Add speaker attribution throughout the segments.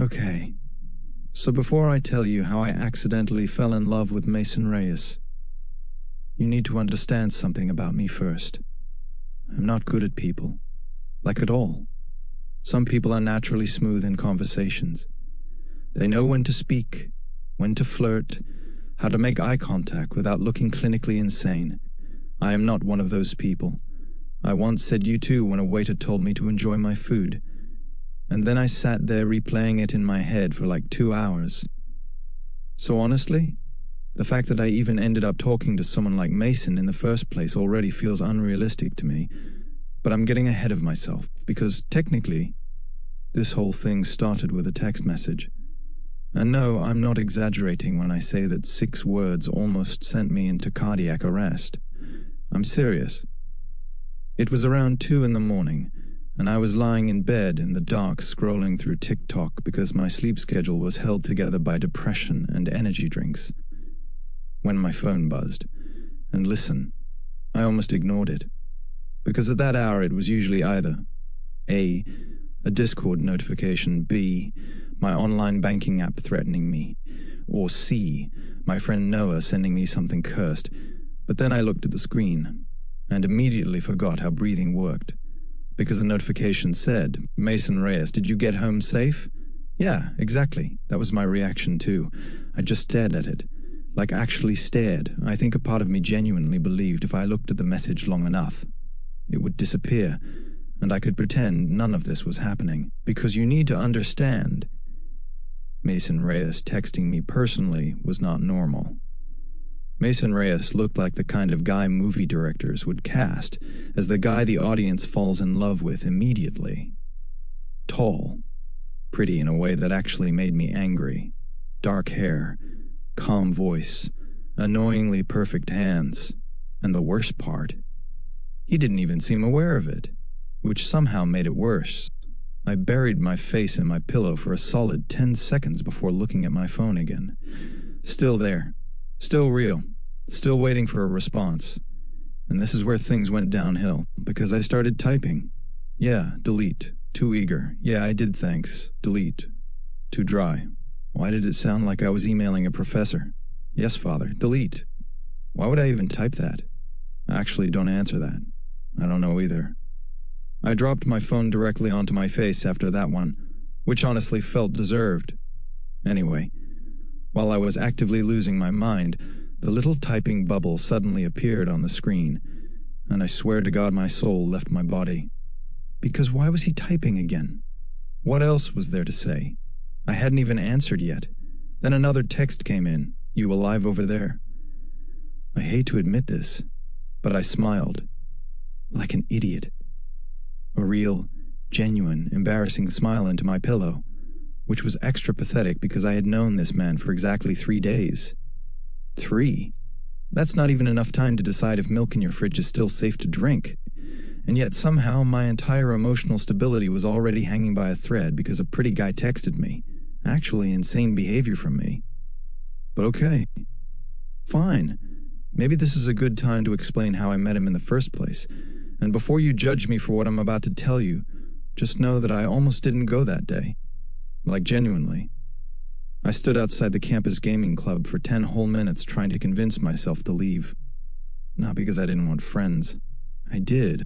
Speaker 1: Okay, so before I tell you how I accidentally fell in love with Mason Reyes, you need to understand something about me first. I'm not good at people, like at all. Some people are naturally smooth in conversations. They know when to speak, when to flirt, how to make eye contact without looking clinically insane. I am not one of those people. I once said you too when a waiter told me to enjoy my food, and then I sat there replaying it in my head for like 2 hours. So honestly, the fact that I even ended up talking to someone like Mason in the first place already feels unrealistic to me, but I'm getting ahead of myself because technically, this whole thing started with a text message. And no, I'm not exaggerating when I say that 6 words almost sent me into cardiac arrest. I'm serious. It was around 2 in the morning, and I was lying in bed in the dark scrolling through TikTok because my sleep schedule was held together by depression and energy drinks, when my phone buzzed. And listen, I almost ignored it, because at that hour it was usually either A, a Discord notification, B, my online banking app threatening me, or C, my friend Noah sending me something cursed. But then I looked at the screen and immediately forgot how breathing worked, because the notification said, "Mason Reyes, did you get home safe?" Yeah, exactly. That was my reaction too. I just stared at it. Like actually stared. I think a part of me genuinely believed if I looked at the message long enough, it would disappear, and I could pretend none of this was happening. Because you need to understand, Mason Reyes texting me personally was not normal. Mason Reyes looked like the kind of guy movie directors would cast as the guy the audience falls in love with immediately. Tall, pretty in a way that actually made me angry, dark hair, calm voice, annoyingly perfect hands, and the worst part, he didn't even seem aware of it, which somehow made it worse. I buried my face in my pillow for a solid 10 seconds before looking at my phone again. Still there. Still real. Still waiting for a response. And this is where things went downhill, because I started typing. Yeah, delete. Too eager. Yeah, I did, thanks. Delete. Too dry. Why did it sound like I was emailing a professor? Yes, father. Delete. Why would I even type that? Actually, don't answer that. I don't know either. I dropped my phone directly onto my face after that one, which honestly felt deserved. Anyway, while I was actively losing my mind, the little typing bubble suddenly appeared on the screen, and I swear to God my soul left my body. Because why was he typing again? What else was there to say? I hadn't even answered yet. Then another text came in. You alive over there? I hate to admit this, but I smiled. Like an idiot. A real, genuine, embarrassing smile into my pillow, which was extra pathetic because I had known this man for exactly 3 days. 3? That's not even enough time to decide if milk in your fridge is still safe to drink. And yet somehow my entire emotional stability was already hanging by a thread because a pretty guy texted me. Actually insane behavior from me. But okay. Fine. Maybe this is a good time to explain how I met him in the first place. And before you judge me for what I'm about to tell you, just know that I almost didn't go that day. Like genuinely. I stood outside the campus gaming club for 10 whole minutes trying to convince myself to leave. Not because I didn't want friends. I did.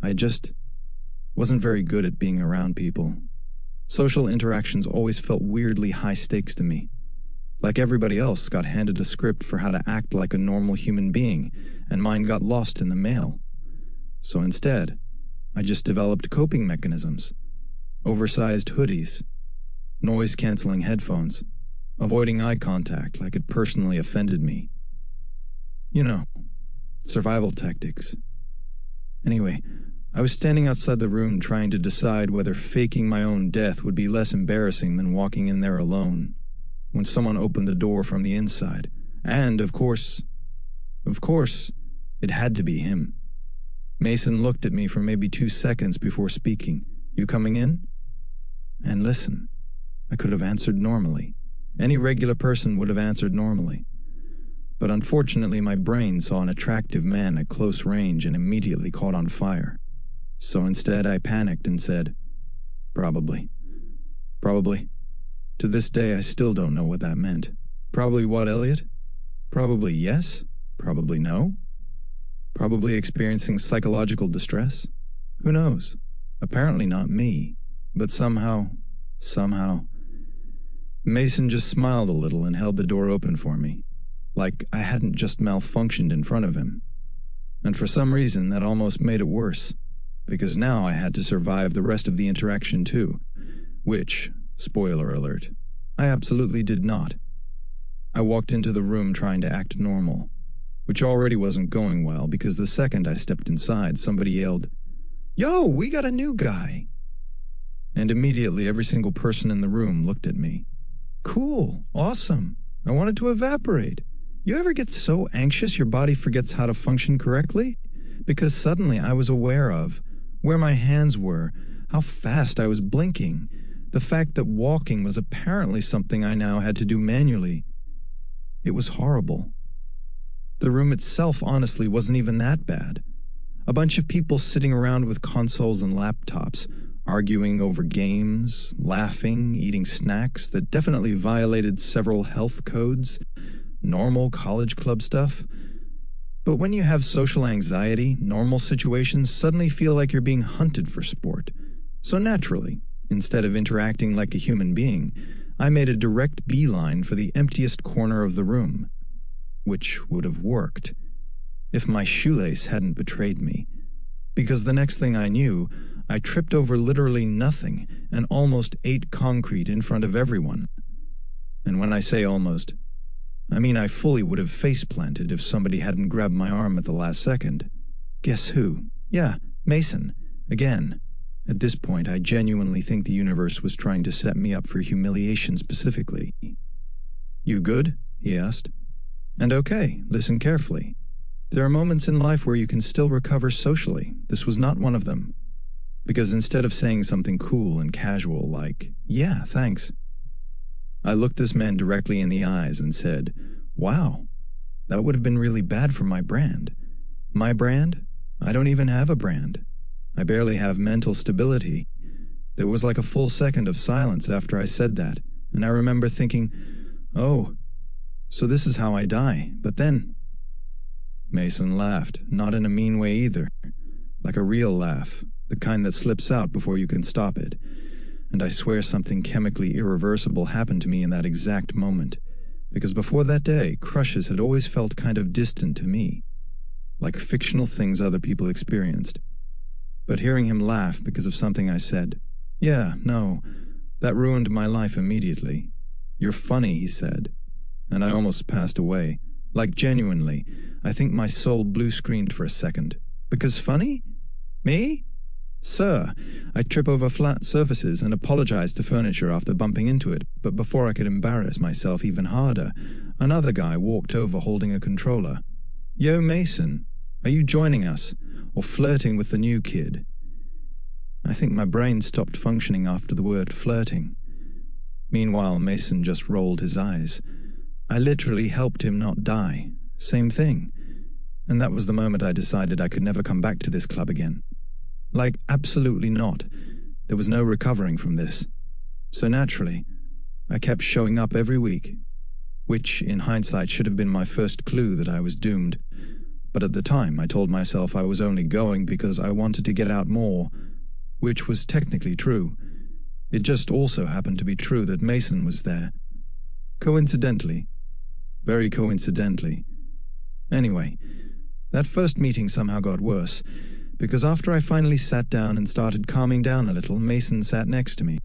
Speaker 1: I just wasn't very good at being around people. Social interactions always felt weirdly high stakes to me. Like everybody else got handed a script for how to act like a normal human being, and mine got lost in the mail. So instead, I just developed coping mechanisms. Oversized hoodies, noise-canceling headphones, avoiding eye contact like it personally offended me. You know, survival tactics. Anyway, I was standing outside the room trying to decide whether faking my own death would be less embarrassing than walking in there alone, when someone opened the door from the inside. And, of course, it had to be him. Mason looked at me for maybe 2 seconds before speaking. You coming in? And listen, I could have answered normally. Any regular person would have answered normally. But unfortunately, my brain saw an attractive man at close range and immediately caught on fire. So instead, I panicked and said, probably. Probably. To this day, I still don't know what that meant. Probably what, Elliot? Probably yes? Probably no? Probably experiencing psychological distress? Who knows? Apparently not me. But somehow... Mason just smiled a little and held the door open for me, like I hadn't just malfunctioned in front of him. And for some reason, that almost made it worse, because now I had to survive the rest of the interaction too, which, spoiler alert, I absolutely did not. I walked into the room trying to act normal, which already wasn't going well because the second I stepped inside, somebody yelled, "Yo, we got a new guy!" And immediately every single person in the room looked at me. Cool, awesome. I wanted to evaporate. You ever get so anxious your body forgets how to function correctly? Because suddenly I was aware of where my hands were, how fast I was blinking, the fact that walking was apparently something I now had to do manually. It was horrible. The room itself honestly wasn't even that bad. A bunch of people sitting around with consoles and laptops, arguing over games, laughing, eating snacks that definitely violated several health codes, normal college club stuff. But when you have social anxiety, normal situations suddenly feel like you're being hunted for sport. So naturally, instead of interacting like a human being, I made a direct beeline for the emptiest corner of the room, which would have worked if my shoelace hadn't betrayed me. Because the next thing I knew, I tripped over literally nothing and almost ate concrete in front of everyone. And when I say almost, I mean I fully would have face-planted if somebody hadn't grabbed my arm at the last second. Guess who? Yeah, Mason. Again. At this point, I genuinely think the universe was trying to set me up for humiliation specifically. "You good?" he asked. "And okay, listen carefully. There are moments in life where you can still recover socially. This was not one of them. Because instead of saying something cool and casual like, 'Yeah, thanks,' I looked this man directly in the eyes and said, 'Wow, that would have been really bad for my brand.' My brand? I don't even have a brand. I barely have mental stability." There was like a full second of silence after I said that, and I remember thinking, "Oh, so this is how I die, but then..." Mason laughed, not in a mean way either, like a real laugh, the kind that slips out before you can stop it. And I swear something chemically irreversible happened to me in that exact moment, because before that day, crushes had always felt kind of distant to me, like fictional things other people experienced. But hearing him laugh because of something I said, "Yeah, no," that ruined my life immediately. "You're funny," he said, and I almost passed away. Like genuinely, I think my soul blue-screened for a second. Because funny? Me? Sir, I trip over flat surfaces and apologize to furniture after bumping into it, but before I could embarrass myself even harder, another guy walked over holding a controller. "Yo, Mason, are you joining us, or flirting with the new kid?" I think my brain stopped functioning after the word flirting. Meanwhile, Mason just rolled his eyes. I literally helped him not die. Same thing. And that was the moment I decided I could never come back to this club again. Like, absolutely not. There was no recovering from this. So naturally, I kept showing up every week, which, in hindsight, should have been my first clue that I was doomed. But at the time, I told myself I was only going because I wanted to get out more, which was technically true. It just also happened to be true that Mason was there. Coincidentally. Very coincidentally. Anyway, that first meeting somehow got worse, because after I finally sat down and started calming down a little, Mason sat next to me.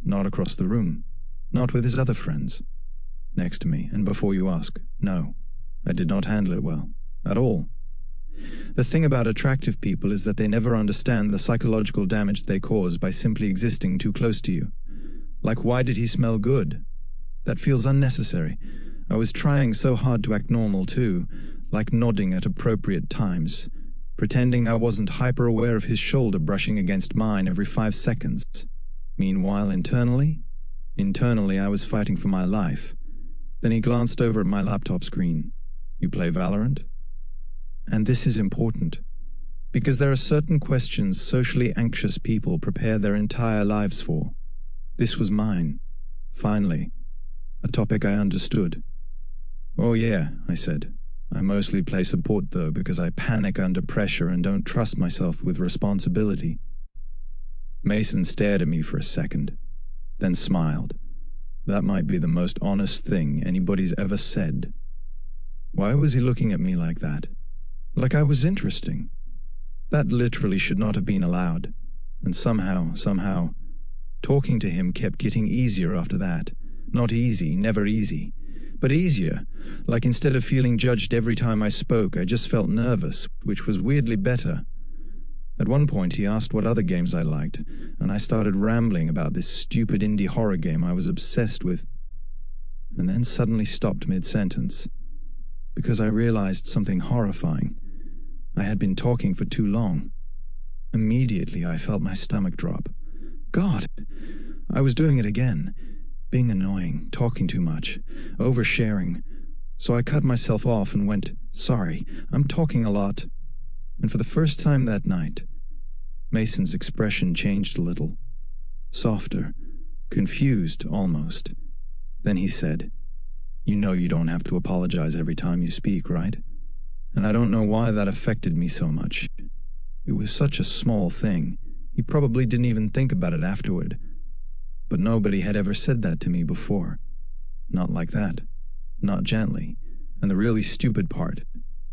Speaker 1: Not across the room. Not with his other friends. Next to me, and before you ask, no, I did not handle it well. At all. The thing about attractive people is that they never understand the psychological damage they cause by simply existing too close to you. Like, why did he smell good? That feels unnecessary. I was trying so hard to act normal too, like nodding at appropriate times, pretending I wasn't hyper-aware of his shoulder brushing against mine every 5 seconds. Meanwhile, internally I was fighting for my life. Then he glanced over at my laptop screen. "You play Valorant?" And this is important, because there are certain questions socially anxious people prepare their entire lives for. This was mine. Finally. A topic I understood. "Oh yeah," I said. "I mostly play support though because I panic under pressure and don't trust myself with responsibility." Mason stared at me for a second, then smiled. That might be the most honest thing anybody's ever said. Why was he looking at me like that? Like I was interesting? That literally should not have been allowed. And somehow, talking to him kept getting easier after that. Not easy, never easy, but easier. Like instead of feeling judged every time I spoke, I just felt nervous, which was weirdly better. At one point he asked what other games I liked, and I started rambling about this stupid indie horror game I was obsessed with, and then suddenly stopped mid-sentence, because I realized something horrifying. I had been talking for too long. Immediately I felt my stomach drop. God! I was doing it again. Being annoying, talking too much, oversharing. So I cut myself off and went, "Sorry, I'm talking a lot." And for the first time that night, Mason's expression changed a little. Softer, confused almost. Then he said, "You know you don't have to apologize every time you speak, right?" And I don't know why that affected me so much. It was such a small thing. He probably didn't even think about it afterward. But nobody had ever said that to me before. Not like that. Not gently. And the really stupid part,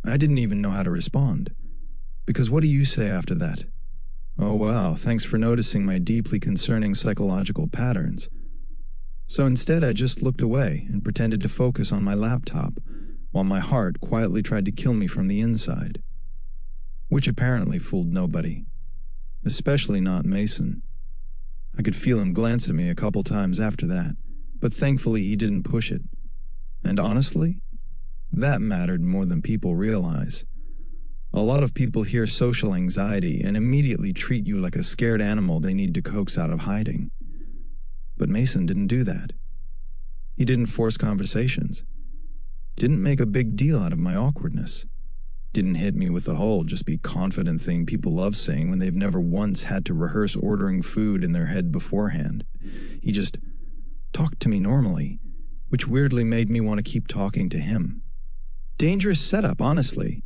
Speaker 1: I didn't even know how to respond. Because what do you say after that? "Oh wow, thanks for noticing my deeply concerning psychological patterns." So instead I just looked away and pretended to focus on my laptop, while my heart quietly tried to kill me from the inside. Which apparently fooled nobody. Especially not Mason. I could feel him glance at me a couple times after that, but thankfully he didn't push it. And honestly, that mattered more than people realize. A lot of people hear social anxiety and immediately treat you like a scared animal they need to coax out of hiding. But Mason didn't do that. He didn't force conversations. Didn't make a big deal out of my awkwardness. Didn't hit me with the whole "just be confident" thing people love saying when they've never once had to rehearse ordering food in their head beforehand. He just talked to me normally, which weirdly made me want to keep talking to him. Dangerous setup, honestly.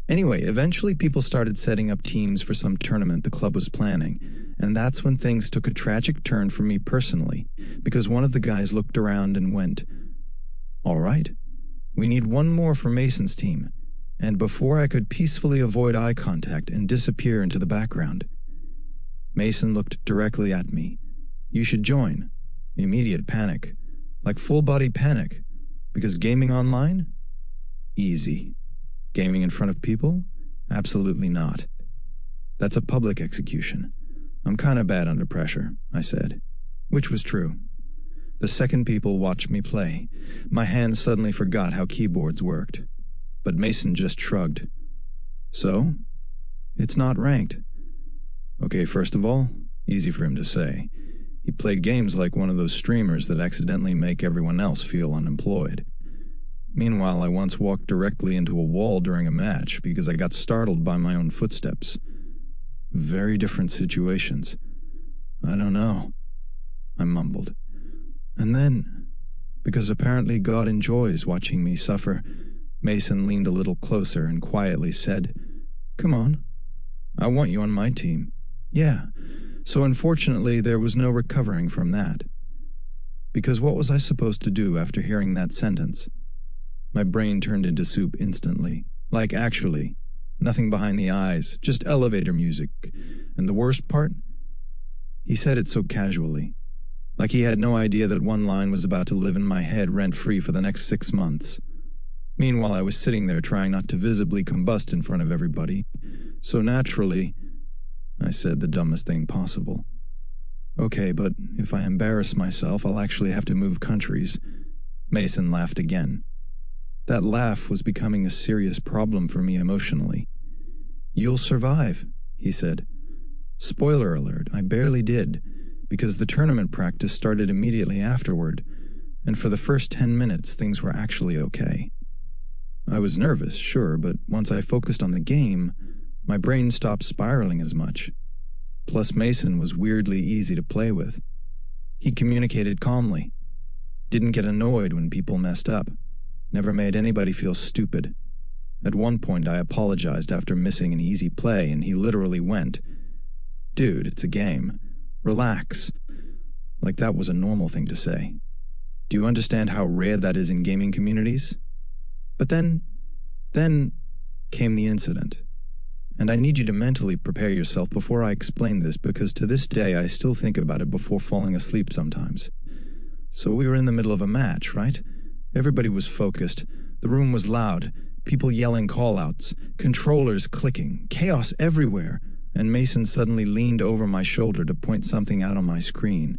Speaker 1: Anyway, eventually people started setting up teams for some tournament the club was planning, and that's when things took a tragic turn for me personally, because one of the guys looked around and went, "All right, we need one more for Mason's team." And before I could peacefully avoid eye contact and disappear into the background, Mason looked directly at me. "You should join." Immediate panic. Like full-body panic. Because gaming online? Easy. Gaming in front of people? Absolutely not. That's a public execution. I'm kinda bad under pressure, I said. Which was true. The second people watched me play, my hands suddenly forgot how keyboards worked. But Mason just shrugged. "So? It's not ranked." Okay, first of all, easy for him to say. He played games like one of those streamers that accidentally make everyone else feel unemployed. Meanwhile, I once walked directly into a wall during a match because I got startled by my own footsteps. Very different situations. "I don't know," I mumbled. And then, because apparently God enjoys watching me suffer, Mason leaned a little closer and quietly said, "Come on. I want you on my team." Yeah, so unfortunately there was no recovering from that. Because what was I supposed to do after hearing that sentence? My brain turned into soup instantly. Like actually. Nothing behind the eyes, just elevator music. And the worst part? He said it so casually. Like he had no idea that one line was about to live in my head rent-free for the next 6 months. Meanwhile, I was sitting there trying not to visibly combust in front of everybody. So naturally, I said the dumbest thing possible. "Okay, but if I embarrass myself, I'll actually have to move countries." Mason laughed again. That laugh was becoming a serious problem for me emotionally. "You'll survive," he said. Spoiler alert, I barely did, because the tournament practice started immediately afterward, and for the first 10 minutes things were actually okay. I was nervous, sure, but once I focused on the game, my brain stopped spiraling as much. Plus Mason was weirdly easy to play with. He communicated calmly, didn't get annoyed when people messed up, never made anybody feel stupid. At one point I apologized after missing an easy play and he literally went, "Dude, it's a game. Relax." Like that was a normal thing to say. Do you understand how rare that is in gaming communities? But then came the incident. And I need you to mentally prepare yourself before I explain this because to this day I still think about it before falling asleep sometimes. So we were in the middle of a match, right? Everybody was focused. The room was loud. People yelling call-outs. Controllers clicking. Chaos everywhere. And Mason suddenly leaned over my shoulder to point something out on my screen,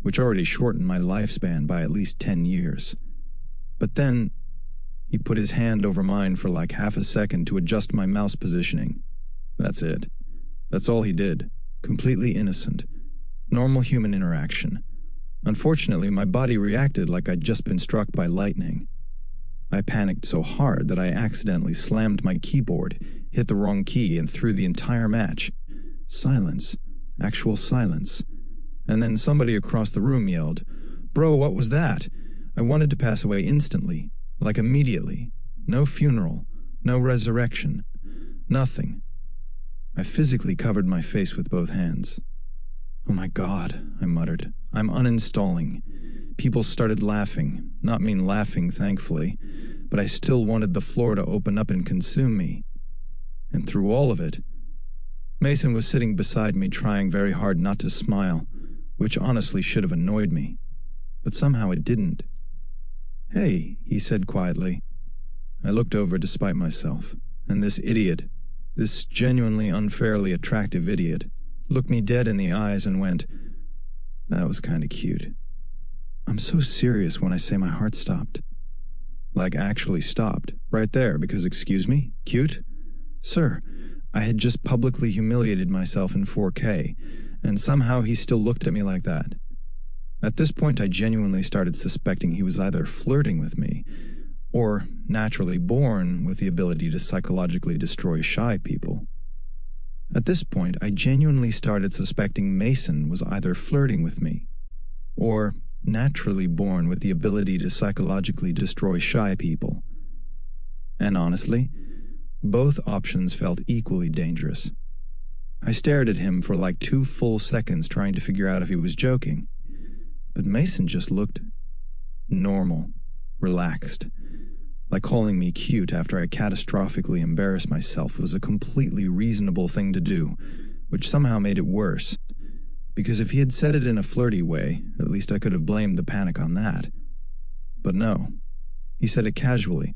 Speaker 1: which already shortened my lifespan by at least 10 years. But then he put his hand over mine for like half a second to adjust my mouse positioning. That's it. That's all he did. Completely innocent. Normal human interaction. Unfortunately, my body reacted like I'd just been struck by lightning. I panicked so hard that I accidentally slammed my keyboard, hit the wrong key, and threw the entire match. Silence. Actual silence. And then somebody across the room yelled, "Bro, what was that?" I wanted to pass away instantly, like immediately. No funeral, no resurrection, nothing. I physically covered my face with both hands. "Oh my God," I muttered. "I'm uninstalling." People started laughing, not me laughing, thankfully, but I still wanted the floor to open up and consume me. And through all of it, Mason was sitting beside me trying very hard not to smile, which honestly should have annoyed me, but somehow it didn't. "Hey," he said quietly. I looked over despite myself, and this idiot, this genuinely unfairly attractive idiot, looked me dead in the eyes and went, "That was kinda cute." I'm so serious when I say my heart stopped. Like actually stopped, right there, because excuse me, cute? Sir, I had just publicly humiliated myself in 4K, and somehow he still looked at me like that. At this point I genuinely started suspecting he was either flirting with me, or naturally born with the ability to psychologically destroy shy people. At this point I genuinely started suspecting Mason was either flirting with me, or naturally born with the ability to psychologically destroy shy people. And honestly, both options felt equally dangerous. I stared at him for like 2 full seconds trying to figure out if he was joking, but Mason just looked normal, relaxed, like calling me cute after I catastrophically embarrassed myself was a completely reasonable thing to do, which somehow made it worse. Because if he had said it in a flirty way, at least I could have blamed the panic on that. But no, he said it casually,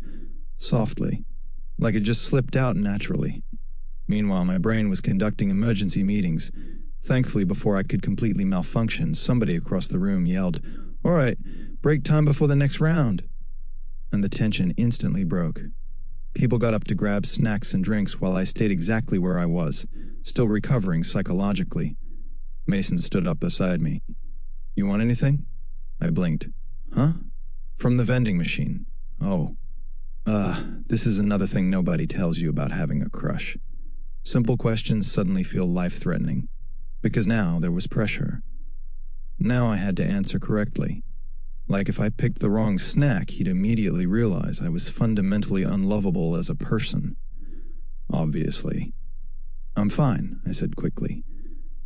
Speaker 1: softly, like it just slipped out naturally. Meanwhile, my brain was conducting emergency meetings. Thankfully, before I could completely malfunction, somebody across the room yelled, "All right, break time before the next round." And the tension instantly broke. People got up to grab snacks and drinks while I stayed exactly where I was, still recovering psychologically. Mason stood up beside me. "You want anything?" I blinked. "Huh?" "From the vending machine." "Oh. This is another thing nobody tells you about having a crush. Simple questions suddenly feel life-threatening, because now there was pressure. Now I had to answer correctly. Like if I picked the wrong snack, he'd immediately realize I was fundamentally unlovable as a person. Obviously. "I'm fine," I said quickly.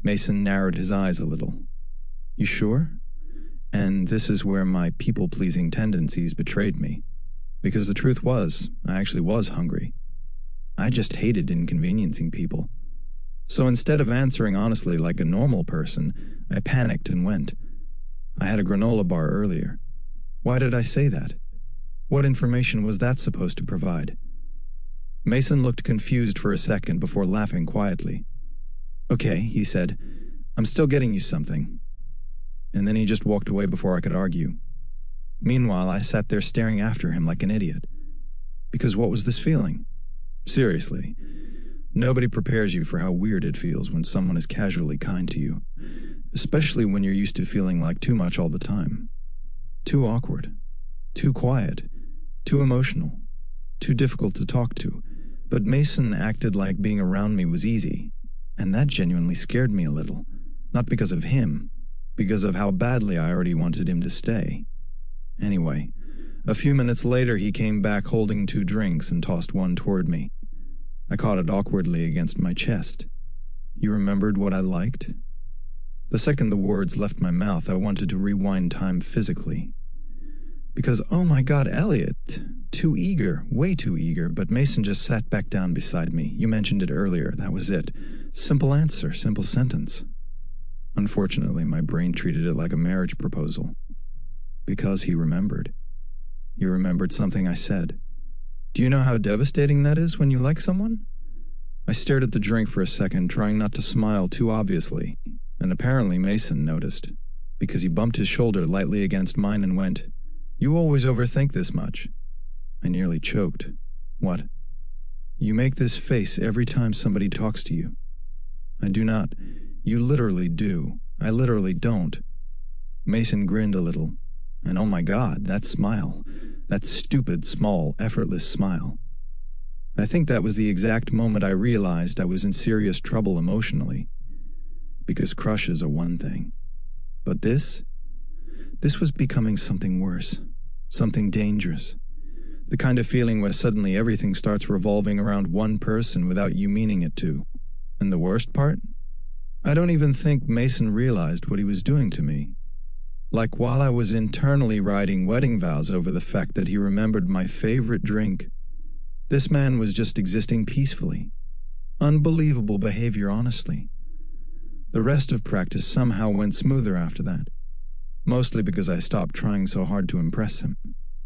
Speaker 1: Mason narrowed his eyes a little. "You sure?" And this is where my people-pleasing tendencies betrayed me. Because the truth was, I actually was hungry. I just hated inconveniencing people. So instead of answering honestly like a normal person, I panicked and went. I had a granola bar earlier. Why did I say that? What information was that supposed to provide? Mason looked confused for a second before laughing quietly. "Okay," he said, "I'm still getting you something." And then he just walked away before I could argue. Meanwhile, I sat there staring after him like an idiot. Because what was this feeling? Seriously, nobody prepares you for how weird it feels when someone is casually kind to you, especially when you're used to feeling like too much all the time. Too awkward, too quiet, too emotional, too difficult to talk to. But Mason acted like being around me was easy, and that genuinely scared me a little, not because of him, because of how badly I already wanted him to stay. Anyway, a few minutes later he came back holding 2 drinks and tossed one toward me. I caught it awkwardly against my chest. You remembered what I liked? The second the words left my mouth, I wanted to rewind time physically. Because, oh my God, Elliot, too eager, way too eager, but Mason just sat back down beside me. You mentioned it earlier, that was it. Simple answer, simple sentence. Unfortunately, my brain treated it like a marriage proposal. Because he remembered. He remembered something I said. Do you know how devastating that is when you like someone? I stared at the drink for a second, trying not to smile too obviously, and apparently Mason noticed, because he bumped his shoulder lightly against mine and went, "You always overthink this much." I nearly choked. What? You make this face every time somebody talks to you. I do not. You literally do. I literally don't. Mason grinned a little, and oh my God, that smile. That stupid, small, effortless smile. I think that was the exact moment I realized I was in serious trouble emotionally. Because crushes are one thing. But this was becoming something worse. Something dangerous. The kind of feeling where suddenly everything starts revolving around one person without you meaning it to. And the worst part? I don't even think Mason realized what he was doing to me. Like while I was internally writing wedding vows over the fact that he remembered my favorite drink, this man was just existing peacefully. Unbelievable behavior, honestly. The rest of practice somehow went smoother after that. Mostly because I stopped trying so hard to impress him.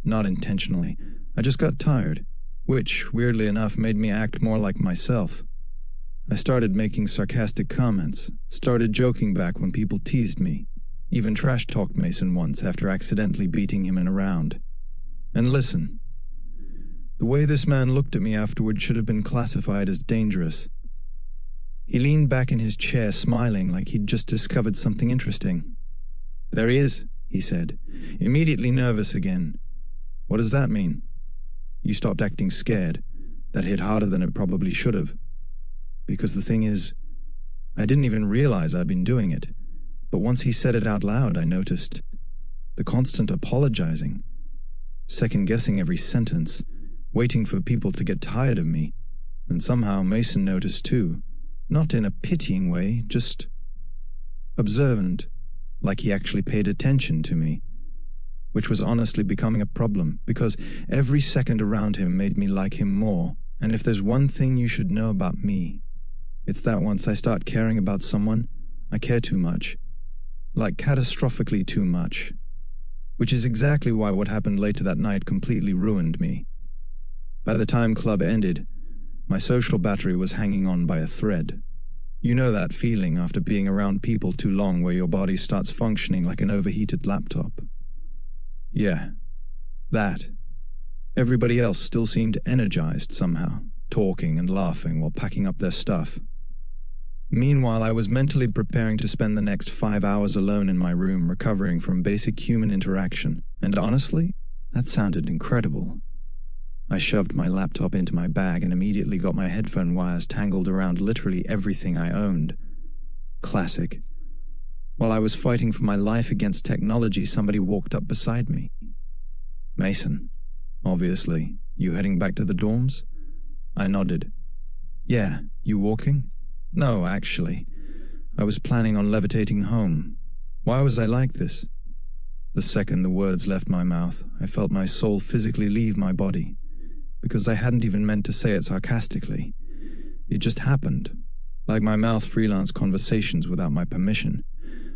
Speaker 1: Not intentionally. I just got tired, which, weirdly enough, made me act more like myself. I started making sarcastic comments, started joking back when people teased me, even trash-talked Mason once after accidentally beating him in a round. And listen, the way this man looked at me afterward should have been classified as dangerous. He leaned back in his chair smiling like he'd just discovered something interesting. "There he is," he said, immediately nervous again. "What does that mean?" You stopped acting scared. That hit harder than it probably should have. Because the thing is, I didn't even realize I'd been doing it. But once he said it out loud, I noticed the constant apologizing, second-guessing every sentence, waiting for people to get tired of me. And somehow Mason noticed too, not in a pitying way, just observant, like he actually paid attention to me, which was honestly becoming a problem, because every second around him made me like him more. And if there's one thing you should know about me, it's that once I start caring about someone, I care too much. Like catastrophically too much. Which is exactly why what happened later that night completely ruined me. By the time club ended, my social battery was hanging on by a thread. You know that feeling after being around people too long where your body starts functioning like an overheated laptop? Yeah, that. Everybody else still seemed energized somehow, talking and laughing while packing up their stuff. Meanwhile, I was mentally preparing to spend the next 5 hours alone in my room recovering from basic human interaction, and honestly, that sounded incredible. I shoved my laptop into my bag and immediately got my headphone wires tangled around literally everything I owned. Classic. While I was fighting for my life against technology, somebody walked up beside me. "Mason, obviously. You heading back to the dorms?" I nodded. "Yeah, you walking?" "No, actually. I was planning on levitating home. Why was I like this?" The second the words left my mouth, I felt my soul physically leave my body. Because I hadn't even meant to say it sarcastically. It just happened. Like my mouth freelance conversations without my permission.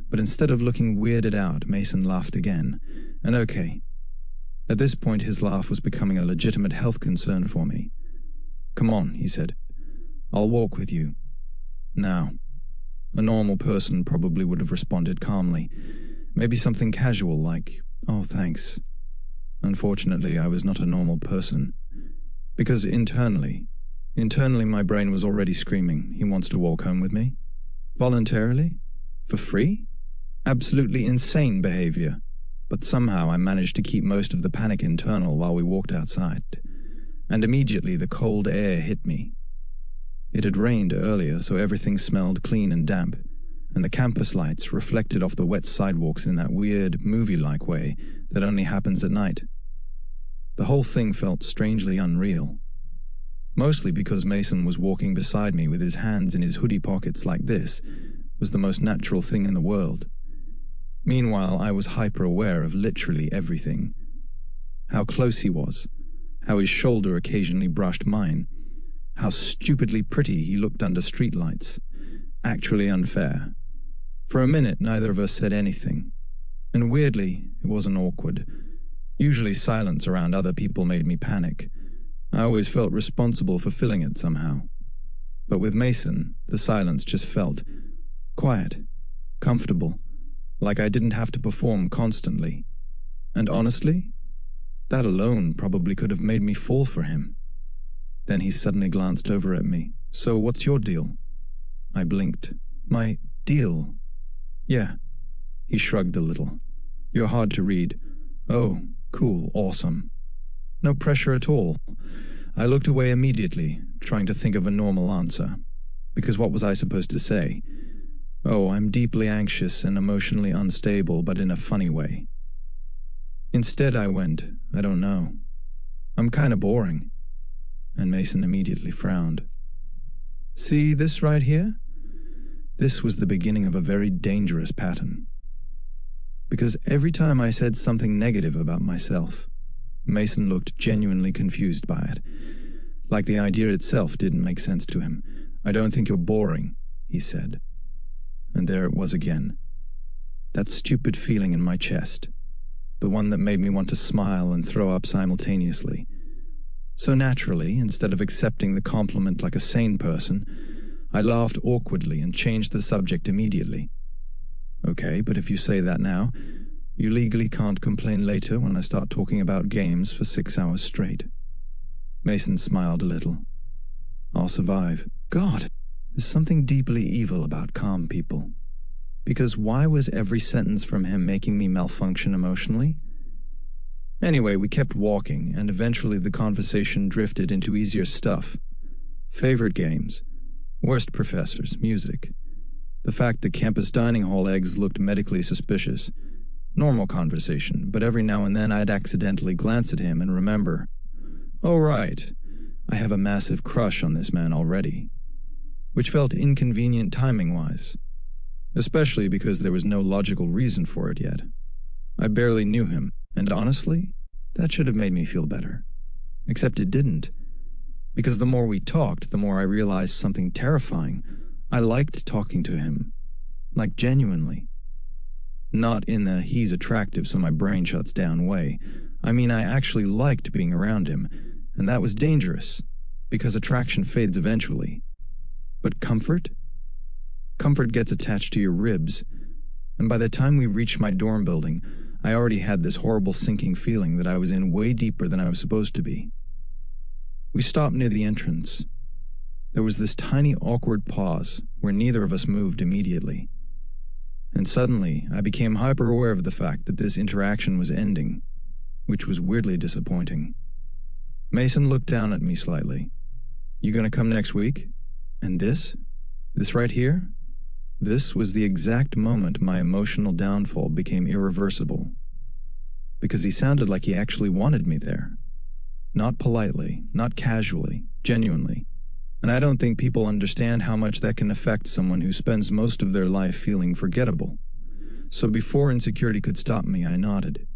Speaker 1: But instead of looking weirded out, Mason laughed again. And okay. At this point, his laugh was becoming a legitimate health concern for me. "Come on," he said. "I'll walk with you." Now, a normal person probably would have responded calmly. Maybe something casual like, "Oh, thanks." Unfortunately, I was not a normal person. Because internally my brain was already screaming, "He wants to walk home with me?" Voluntarily? For free? Absolutely insane behavior. But somehow I managed to keep most of the panic internal while we walked outside. And immediately the cold air hit me. It had rained earlier, so everything smelled clean and damp, and the campus lights reflected off the wet sidewalks in that weird, movie-like way that only happens at night. The whole thing felt strangely unreal. Mostly because Mason was walking beside me with his hands in his hoodie pockets like this was the most natural thing in the world. Meanwhile, I was hyper-aware of literally everything. How close he was, how his shoulder occasionally brushed mine, how stupidly pretty he looked under streetlights. Actually unfair. For a minute, neither of us said anything. And weirdly, it wasn't awkward. Usually silence around other people made me panic. I always felt responsible for filling it somehow. But with Mason, the silence just felt quiet, comfortable, like I didn't have to perform constantly. And honestly, that alone probably could have made me fall for him. Then he suddenly glanced over at me. "So what's your deal?" I blinked. "My deal?" "Yeah." He shrugged a little. "You're hard to read." "Oh, cool, awesome." No pressure at all. I looked away immediately, trying to think of a normal answer. Because what was I supposed to say? "Oh, I'm deeply anxious and emotionally unstable, but in a funny way." Instead I went, "I don't know. I'm kinda boring." And Mason immediately frowned. "See this right here?" This was the beginning of a very dangerous pattern. Because every time I said something negative about myself, Mason looked genuinely confused by it, like the idea itself didn't make sense to him. "I don't think you're boring," he said. And there it was again. That stupid feeling in my chest, the one that made me want to smile and throw up simultaneously. So naturally, instead of accepting the compliment like a sane person, I laughed awkwardly and changed the subject immediately. "Okay, but if you say that now, you legally can't complain later when I start talking about games for 6 hours straight." Mason smiled a little. "I'll survive." God, there's something deeply evil about calm people. Because why was every sentence from him making me malfunction emotionally? Anyway, we kept walking, and eventually the conversation drifted into easier stuff. Favorite games, worst professors, music, the fact that campus dining hall eggs looked medically suspicious. Normal conversation, but every now and then I'd accidentally glance at him and remember, "Oh right, I have a massive crush on this man already." Which felt inconvenient timing-wise, especially because there was no logical reason for it yet. I barely knew him, and honestly, that should have made me feel better. Except it didn't, because the more we talked, the more I realized something terrifying. I liked talking to him, like genuinely. Not in the "he's attractive so my brain shuts down" way. I mean, I actually liked being around him, and that was dangerous, because attraction fades eventually. But comfort? Comfort gets attached to your ribs, and by the time we reached my dorm building, I already had this horrible sinking feeling that I was in way deeper than I was supposed to be. We stopped near the entrance. There was this tiny awkward pause where neither of us moved immediately. And suddenly, I became hyper-aware of the fact that this interaction was ending, which was weirdly disappointing. Mason looked down at me slightly. "You gonna come next week?" And this right here, this was the exact moment my emotional downfall became irreversible. Because he sounded like he actually wanted me there. Not politely, not casually, genuinely. And I don't think people understand how much that can affect someone who spends most of their life feeling forgettable. So before insecurity could stop me, I nodded.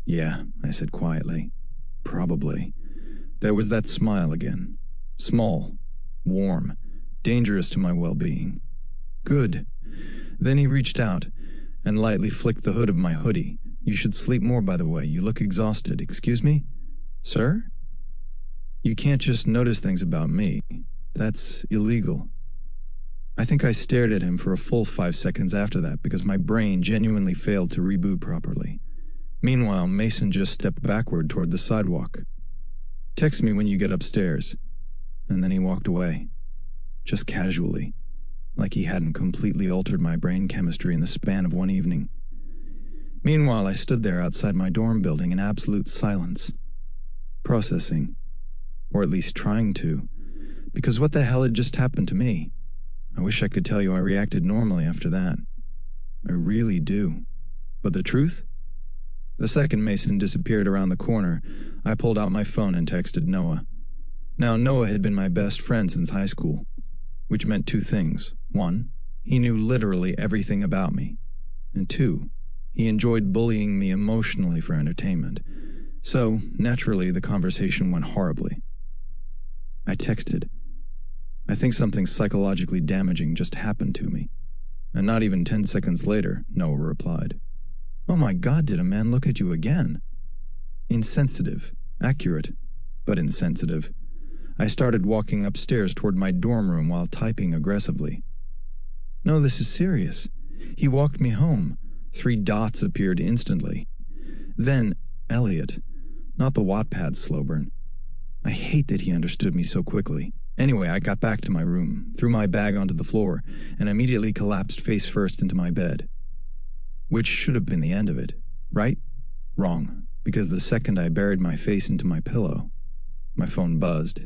Speaker 1: "Yeah," I said quietly. "Probably." There was that smile again. Small, warm, dangerous to my well-being. "Good." Then he reached out and lightly flicked the hood of my hoodie. "You should sleep more, by the way. You look exhausted." "Excuse me? Sir?" "You can't just notice things about me. That's illegal." I think I stared at him for a full 5 seconds after that because my brain genuinely failed to reboot properly. Meanwhile, Mason just stepped backward toward the sidewalk. "Text me when you get upstairs." And then he walked away. Just casually, like he hadn't completely altered my brain chemistry in the span of one evening. Meanwhile, I stood there outside my dorm building in absolute silence, processing, or at least trying to, because what the hell had just happened to me? I wish I could tell you I reacted normally after that. I really do. But the truth? The second Mason disappeared around the corner, I pulled out my phone and texted Noah. Now, Noah had been my best friend since high school, which meant two things. One, he knew literally everything about me. And two, he enjoyed bullying me emotionally for entertainment. So, naturally, the conversation went horribly. I texted, I think something psychologically damaging just happened to me. And not even 10 seconds later, Noah replied, Oh my God, did a man look at you again? Insensitive, accurate, but insensitive. I started walking upstairs toward my dorm room while typing aggressively. No, this is serious. He walked me home. 3 dots appeared instantly. Then, Elliot, not the Wattpad slow burn. I hate that he understood me so quickly. Anyway, I got back to my room, threw my bag onto the floor, and immediately collapsed face first into my bed. Which should have been the end of it, right? Wrong, because the second I buried my face into my pillow, my phone buzzed.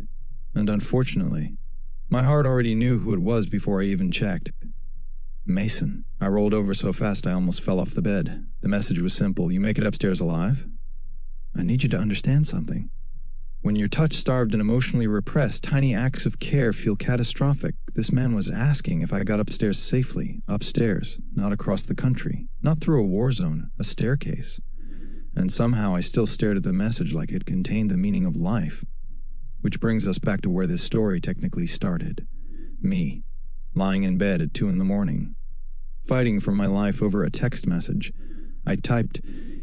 Speaker 1: And unfortunately, my heart already knew who it was before I even checked. Mason. I rolled over so fast I almost fell off the bed. The message was simple. You make it upstairs alive? I need you to understand something. When you're touch-starved and emotionally repressed, tiny acts of care feel catastrophic. This man was asking if I got upstairs safely. Upstairs, not across the country. Not through a war zone, a staircase. And somehow I still stared at the message like it contained the meaning of life. Which brings us back to where this story technically started. Me, lying in bed at 2 a.m, fighting for my life over a text message. I typed,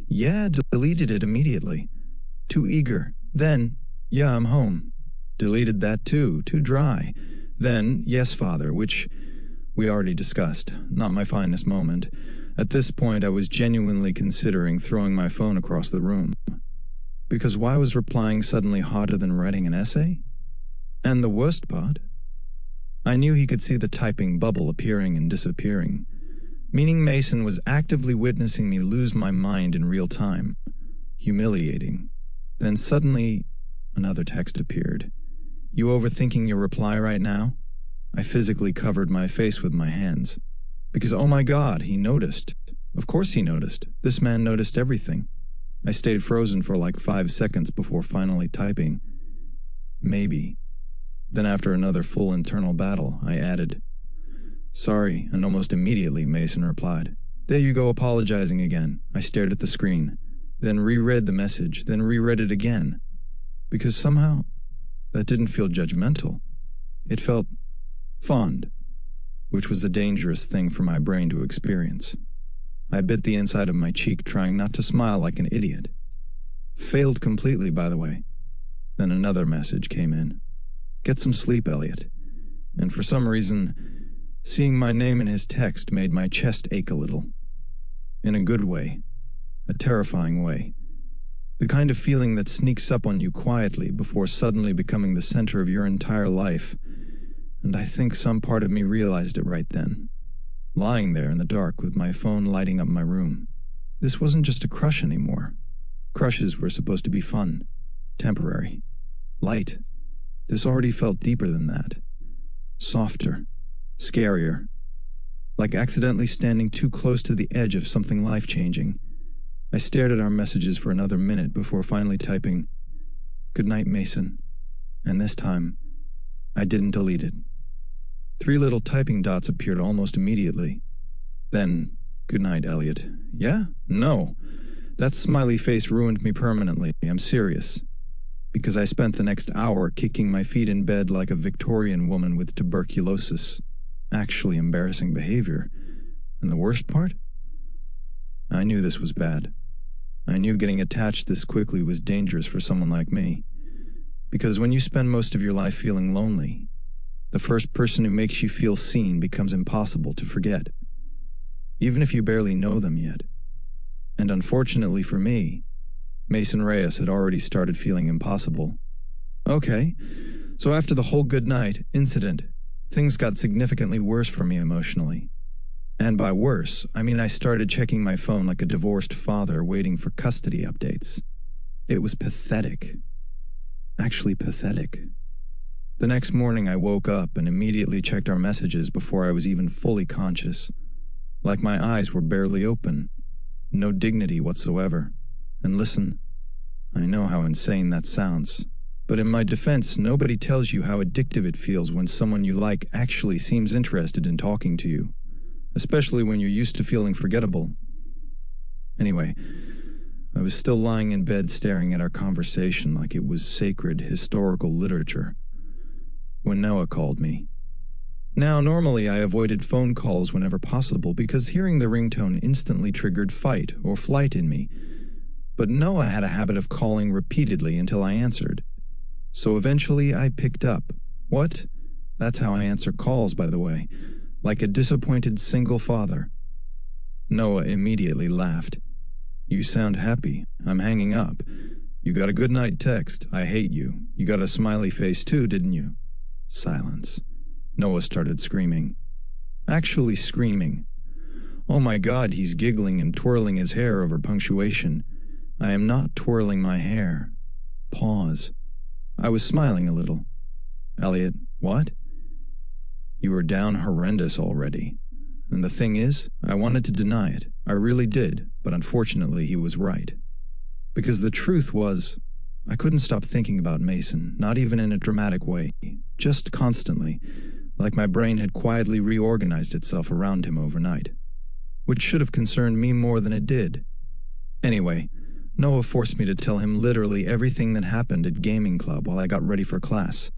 Speaker 1: yeah, deleted it immediately. Too eager. Then, yeah, I'm home. Deleted that too dry. Then, yes, father, which we already discussed. Not my finest moment. At this point, I was genuinely considering throwing my phone across the room. Because why was replying suddenly hotter than writing an essay? And the worst part? I knew he could see the typing bubble appearing and disappearing, meaning Mason was actively witnessing me lose my mind in real time. Humiliating. Then suddenly, another text appeared. You overthinking your reply right now? I physically covered my face with my hands. Because, oh my God, he noticed. Of course he noticed. This man noticed everything. I stayed frozen for like 5 seconds before finally typing. Maybe. Then after another full internal battle, I added, Sorry, and almost immediately Mason replied. There you go apologizing again. I stared at the screen, then reread the message, then reread it again. Because somehow, that didn't feel judgmental. It felt fond, which was a dangerous thing for my brain to experience. I bit the inside of my cheek, trying not to smile like an idiot. Failed completely, by the way. Then another message came in. Get some sleep, Elliot. And for some reason, seeing my name in his text made my chest ache a little. In a good way. A terrifying way. The kind of feeling that sneaks up on you quietly before suddenly becoming the center of your entire life. And I think some part of me realized it right then. Lying there in the dark with my phone lighting up my room. This wasn't just a crush anymore. Crushes were supposed to be fun. Temporary. Light. This already felt deeper than that. Softer. Scarier. Like accidentally standing too close to the edge of something life-changing. I stared at our messages for another minute before finally typing, Good night, Mason. And this time, I didn't delete it. 3 little typing dots appeared almost immediately. Then, good night, Elliot. Yeah? No. That smiley face ruined me permanently. I'm serious. Because I spent the next hour kicking my feet in bed like a Victorian woman with tuberculosis. Actually embarrassing behavior. And the worst part? I knew this was bad. I knew getting attached this quickly was dangerous for someone like me. Because when you spend most of your life feeling lonely, the first person who makes you feel seen becomes impossible to forget, even if you barely know them yet. And unfortunately for me, Mason Reyes had already started feeling impossible. Okay, so after the whole good night incident, things got significantly worse for me emotionally. And by worse, I mean I started checking my phone like a divorced father waiting for custody updates. It was pathetic. Actually pathetic. The next morning I woke up and immediately checked our messages before I was even fully conscious. Like my eyes were barely open. No dignity whatsoever. And listen, I know how insane that sounds. But in my defense, nobody tells you how addictive it feels when someone you like actually seems interested in talking to you. Especially when you're used to feeling forgettable. Anyway, I was still lying in bed staring at our conversation like it was sacred historical literature when Noah called me. Now, normally I avoided phone calls whenever possible because hearing the ringtone instantly triggered fight or flight in me. But Noah had a habit of calling repeatedly until I answered. So eventually I picked up. What? That's how I answer calls, by the way. Like a disappointed single father. Noah immediately laughed. You sound happy. I'm hanging up. You got a good night text. I hate you. You got a smiley face too, didn't you? Silence. Noah started screaming. Actually screaming. Oh my God, he's giggling and twirling his hair over punctuation. I am not twirling my hair. Pause. I was smiling a little. Elliot, what? You were down horrendous already. And the thing is, I wanted to deny it. I really did, but unfortunately he was right. Because the truth was, I couldn't stop thinking about Mason, not even in a dramatic way, just constantly, like my brain had quietly reorganized itself around him overnight. Which should have concerned me more than it did. Anyway, Noah forced me to tell him literally everything that happened at gaming club while I got ready for class.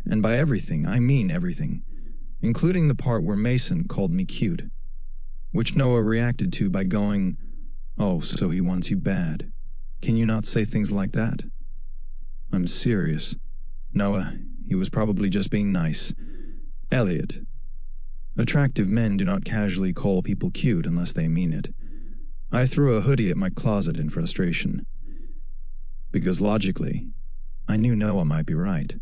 Speaker 1: And by everything, I mean everything, including the part where Mason called me cute, which Noah reacted to by going, "Oh, so he wants you bad. Can you not say things like that?" I'm serious. Noah, he was probably just being nice. Elliot. Attractive men do not casually call people cute unless they mean it. I threw a hoodie at my closet in frustration. Because logically, I knew Noah might be right.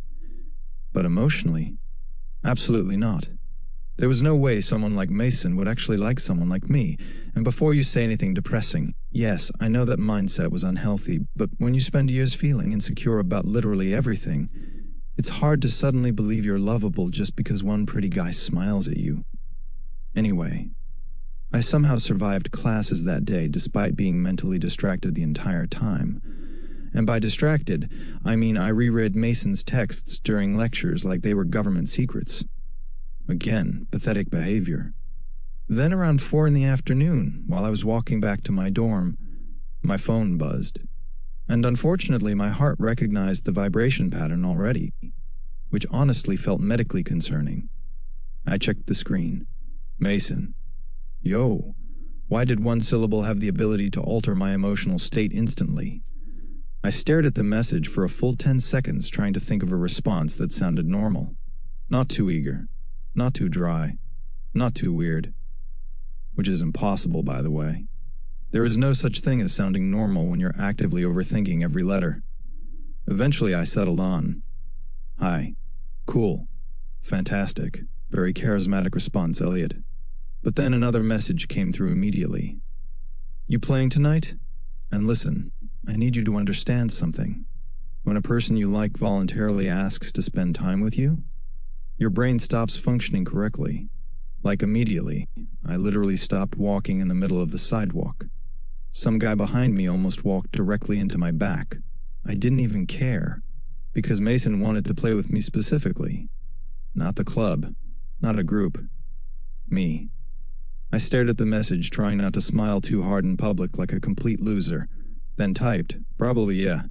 Speaker 1: But emotionally, absolutely not. There was no way someone like Mason would actually like someone like me. And before you say anything depressing, yes, I know that mindset was unhealthy, but when you spend years feeling insecure about literally everything, it's hard to suddenly believe you're lovable just because one pretty guy smiles at you. Anyway, I somehow survived classes that day despite being mentally distracted the entire time. And by distracted, I mean I reread Mason's texts during lectures like they were government secrets. Again, pathetic behavior. Then around 4 in the afternoon, while I was walking back to my dorm, my phone buzzed. And unfortunately, my heart recognized the vibration pattern already, which honestly felt medically concerning. I checked the screen. Mason. Yo, why did one syllable have the ability to alter my emotional state instantly? I stared at the message for a full 10 seconds trying to think of a response that sounded normal. Not too eager. Not too dry. Not too weird. Which is impossible, by the way. There is no such thing as sounding normal when you're actively overthinking every letter. Eventually I settled on. Hi. Cool. Fantastic. Very charismatic response, Elliot. But then another message came through immediately. You playing tonight? And listen, I need you to understand something. When a person you like voluntarily asks to spend time with you, your brain stops functioning correctly. Like immediately, I literally stopped walking in the middle of the sidewalk. Some guy behind me almost walked directly into my back. I didn't even care, because Mason wanted to play with me specifically. Not the club, not a group. Me. I stared at the message, trying not to smile too hard in public like a complete loser. Then typed, probably yeah.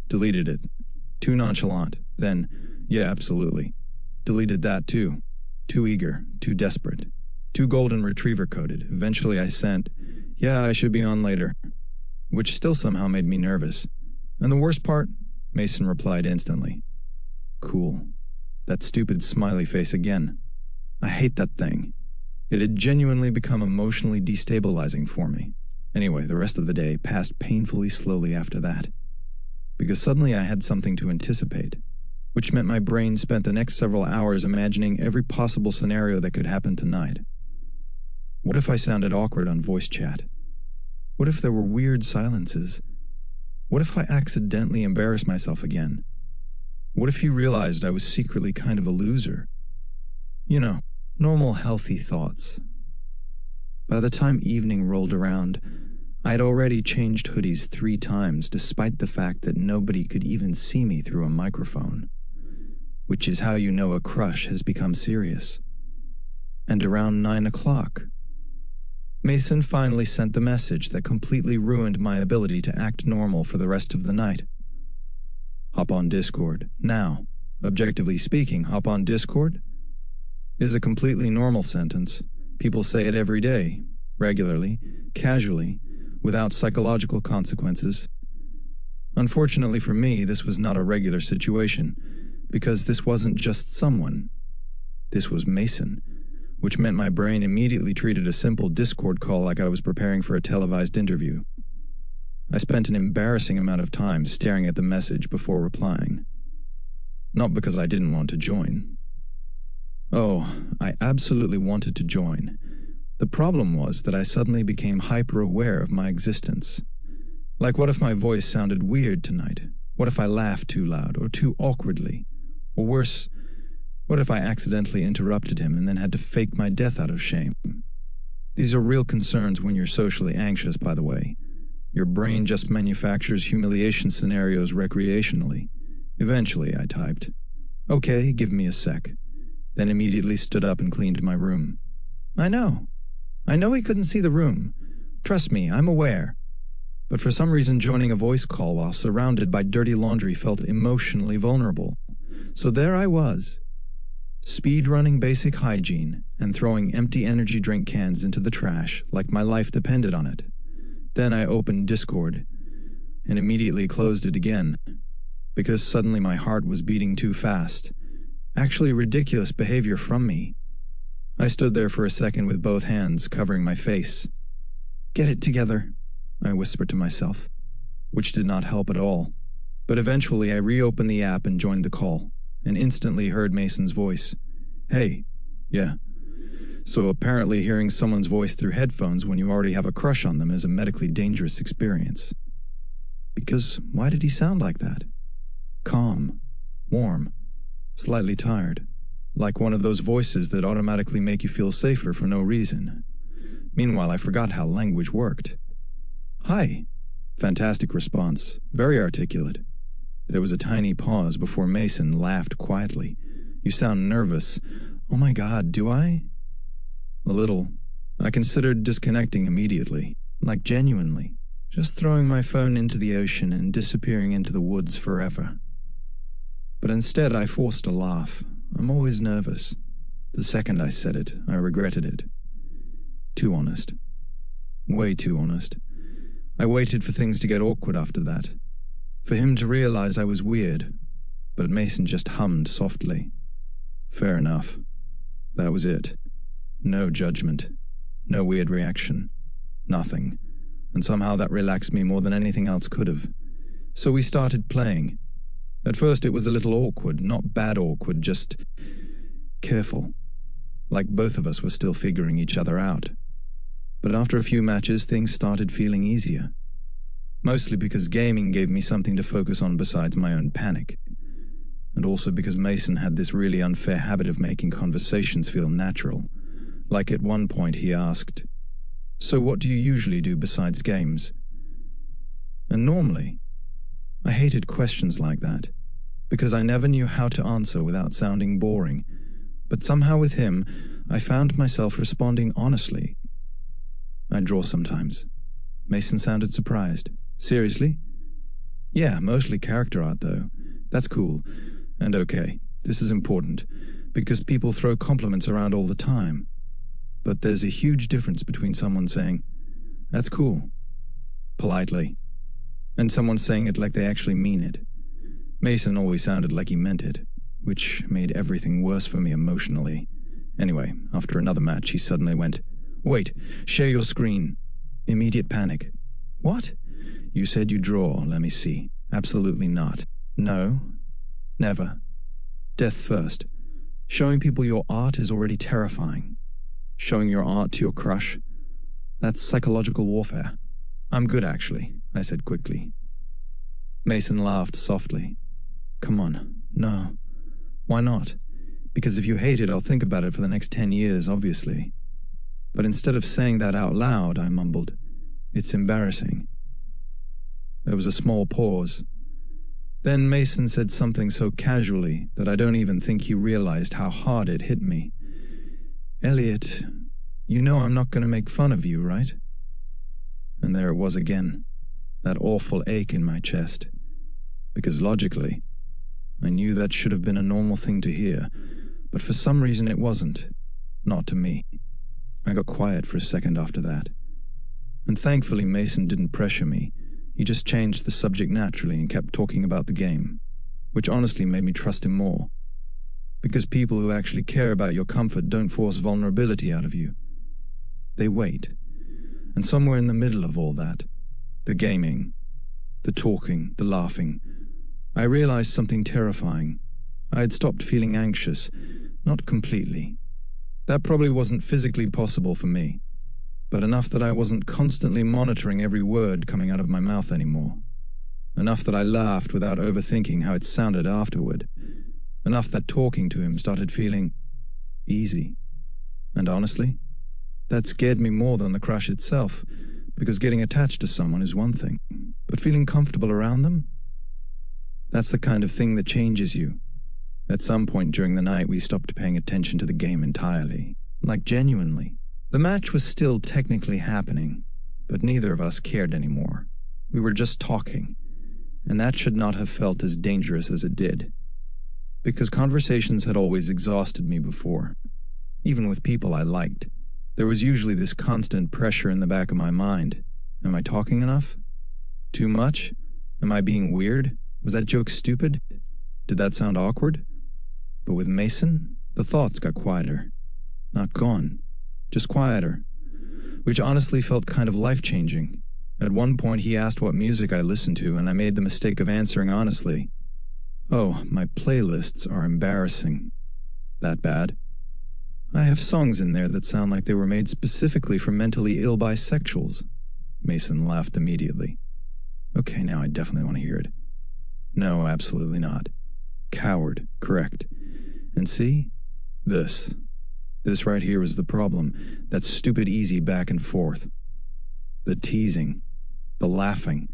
Speaker 1: Deleted it. Too nonchalant. Then, yeah, absolutely. Deleted that too. Too eager, too desperate. Too golden retriever coded. Eventually I sent, yeah, I should be on later. Which still somehow made me nervous. And the worst part? Mason replied instantly. Cool. That stupid smiley face again. I hate that thing. It had genuinely become emotionally destabilizing for me. Anyway, the rest of the day passed painfully slowly after that. Because suddenly I had something to anticipate, which meant my brain spent the next several hours imagining every possible scenario that could happen tonight. What if I sounded awkward on voice chat? What if there were weird silences? What if I accidentally embarrassed myself again? What if he realized I was secretly kind of a loser? You know, normal healthy thoughts. By the time evening rolled around, I'd already changed hoodies 3 times despite the fact that nobody could even see me through a microphone. Which is how you know a crush has become serious. And around 9 o'clock, Mason finally sent the message that completely ruined my ability to act normal for the rest of the night. Hop on Discord. Now, objectively speaking, hop on Discord is a completely normal sentence. People say it every day, regularly, casually, without psychological consequences. Unfortunately for me, this was not a regular situation, because this wasn't just someone. This was Mason, which meant my brain immediately treated a simple Discord call like I was preparing for a televised interview. I spent an embarrassing amount of time staring at the message before replying. Not because I didn't want to join. Oh, I absolutely wanted to join. The problem was that I suddenly became hyper-aware of my existence. Like, what if my voice sounded weird tonight? What if I laughed too loud or too awkwardly? Or worse, what if I accidentally interrupted him and then had to fake my death out of shame? These are real concerns when you're socially anxious, by the way. Your brain just manufactures humiliation scenarios recreationally. Eventually, I typed, "Okay, give me a sec," then immediately stood up and cleaned my room. I know he couldn't see the room. Trust me, I'm aware. But for some reason, joining a voice call while surrounded by dirty laundry felt emotionally vulnerable. So there I was, speed-running basic hygiene and throwing empty energy drink cans into the trash like my life depended on it. Then I opened Discord and immediately closed it again, because suddenly my heart was beating too fast. Actually ridiculous behavior from me. I stood there for a second with both hands covering my face. "Get it together," I whispered to myself, which did not help at all. But eventually I reopened the app and joined the call, and instantly heard Mason's voice. "Hey, yeah. So apparently hearing someone's voice through headphones when you already have a crush on them is a medically dangerous experience." Because why did he sound like that? Calm, warm, slightly tired. Like one of those voices that automatically make you feel safer for no reason. Meanwhile, I forgot how language worked. "Hi." Fantastic response. Very articulate. There was a tiny pause before Mason laughed quietly. "You sound nervous." "Oh my God, do I?" "A little." I considered disconnecting immediately. Like genuinely. Just throwing my phone into the ocean and disappearing into the woods forever. But instead I forced a laugh. I'm always nervous. The second I said it, I regretted it. Too honest. Way too honest. I waited for things to get awkward after that. For him to realize I was weird. But Mason just hummed softly. Fair enough. That was it. No judgment. No weird reaction. Nothing. And somehow that relaxed me more than anything else could have. So we started playing. At first it was a little awkward, not bad awkward, just careful. Like both of us were still figuring each other out. But after a few matches, things started feeling easier. Mostly because gaming gave me something to focus on besides my own panic. And also because Mason had this really unfair habit of making conversations feel natural. Like at one point he asked, "So what do you usually do besides games?" And normally, I hated questions like that, because I never knew how to answer without sounding boring. But somehow with him, I found myself responding honestly. "I draw sometimes." Mason sounded surprised. "Seriously?" "Yeah, mostly character art though. That's cool. And okay, this is important, because people throw compliments around all the time. But there's a huge difference between someone saying, 'That's cool,' politely, and someone saying it like they actually mean it. Mason always sounded like he meant it, which made everything worse for me emotionally. Anyway, after another match, he suddenly went, "Wait, share your screen." Immediate panic. "What?" "You said you draw, let me see." "Absolutely not." "No, never. Death first. Showing people your art is already terrifying. Showing your art to your crush, that's psychological warfare." "I'm good, actually," I said quickly. Mason laughed softly. "Come on, No. Why not? Because if you hate it, I'll think about it for the next 10 years, obviously. But instead of saying that out loud, I mumbled, "It's embarrassing." There was a small pause. Then Mason said something so casually that I don't even think he realized how hard it hit me. "Elliot, you know I'm not going to make fun of you, right?" And there it was again, that awful ache in my chest. Because logically, I knew that should have been a normal thing to hear, but for some reason it wasn't. Not to me. I got quiet for a second after that. And thankfully Mason didn't pressure me. He just changed the subject naturally and kept talking about the game, which honestly made me trust him more. Because people who actually care about your comfort don't force vulnerability out of you. They wait. And somewhere in the middle of all that, the gaming, the talking, the laughing, I realized something terrifying. I had stopped feeling anxious, not completely. That probably wasn't physically possible for me, but enough that I wasn't constantly monitoring every word coming out of my mouth anymore. Enough that I laughed without overthinking how it sounded afterward. Enough that talking to him started feeling easy. And honestly, that scared me more than the crush itself, because getting attached to someone is one thing, but feeling comfortable around them? That's the kind of thing that changes you. At some point during the night, we stopped paying attention to the game entirely, like genuinely. The match was still technically happening, but neither of us cared anymore. We were just talking, and that should not have felt as dangerous as it did. Because conversations had always exhausted me before. Even with people I liked, there was usually this constant pressure in the back of my mind. Am I talking enough? Too much? Am I being weird? Was that joke stupid? Did that sound awkward? But with Mason, the thoughts got quieter. Not gone, just quieter. Which honestly felt kind of life-changing. At one point he asked what music I listened to, and I made the mistake of answering honestly. "Oh, my playlists are embarrassing." That bad? "I have songs in there that sound like they were made specifically for mentally ill bisexuals." Mason laughed immediately. "Okay, now I definitely want to hear it." "No, absolutely not. Coward, correct. And see? This right here was the problem. That stupid easy back and forth. The teasing. The laughing.